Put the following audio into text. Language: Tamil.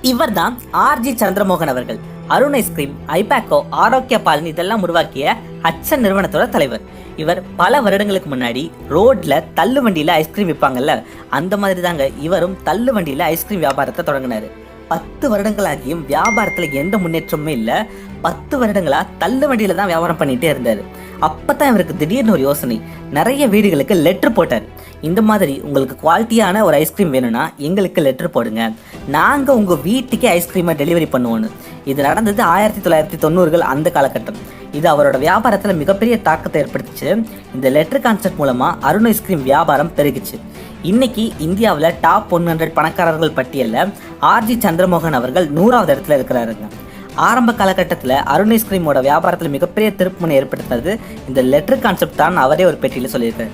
இவர் தான் ஆர்ஜி சந்திரமோகன் அவர்கள். அருண் ஐஸ்கிரீம், ஐபேக்கோ, ஆரோக்கிய பாலன் இதெல்லாம் உருவாக்கிய ஹட்சன் நிறுவனத்தோட தலைவர். இவர் பல வருடங்களுக்கு முன்னாடி ரோட்ல தள்ளு வண்டியில ஐஸ்கிரீம் விற்பாங்கல்ல, அந்த மாதிரி தாங்க இவரும் தள்ளு வண்டியில ஐஸ்கிரீம் வியாபாரத்தை தொடங்கினாரு. 10 வருடங்களாகியும் வியாபாரத்துல எந்த முன்னேற்றமுமே இல்லை. 10 வருடங்களா தள்ளு வண்டியில தான் வியாபாரம் பண்ணிட்டே இருந்தாரு. அப்பதான் இவருக்கு திடீர்னு ஒரு யோசனை. நிறைய வீடுகளுக்கு லெட்டர் போட்டார். இந்த மாதிரி உங்களுக்கு குவாலிட்டியான ஒரு ஐஸ்கிரீம் வேணும்னா எங்களுக்கு லெட்டர் போடுங்க, நாங்கள் உங்கள் வீட்டுக்கே ஐஸ்கிரீமை டெலிவரி பண்ணுவோன்னு. இது நடந்தது 1990கள் அந்த காலகட்டம். இது அவரோட வியாபாரத்தில் மிகப்பெரிய தாக்கத்தை ஏற்படுத்திச்சு. இந்த லெட்டர் கான்செப்ட் மூலமாக அருண் ஐஸ்கிரீம் வியாபாரம் பெருகிச்சு. இன்னைக்கு இந்தியாவில் டாப் 100 பணக்காரர்கள் பட்டியலில் ஆர்ஜி சந்திரமோகன் அவர்கள் 100வது இடத்துல இருக்கிறாருங்க. ஆரம்ப காலகட்டத்தில் அருண் ஐஸ்கிரீமோட வியாபாரத்தில் மிகப்பெரிய திருப்புமுனை ஏற்படுத்தினது இந்த லெட்டர் கான்செப்ட் தான் அவரே ஒரு பேட்டியில் சொல்லியிருக்காரு.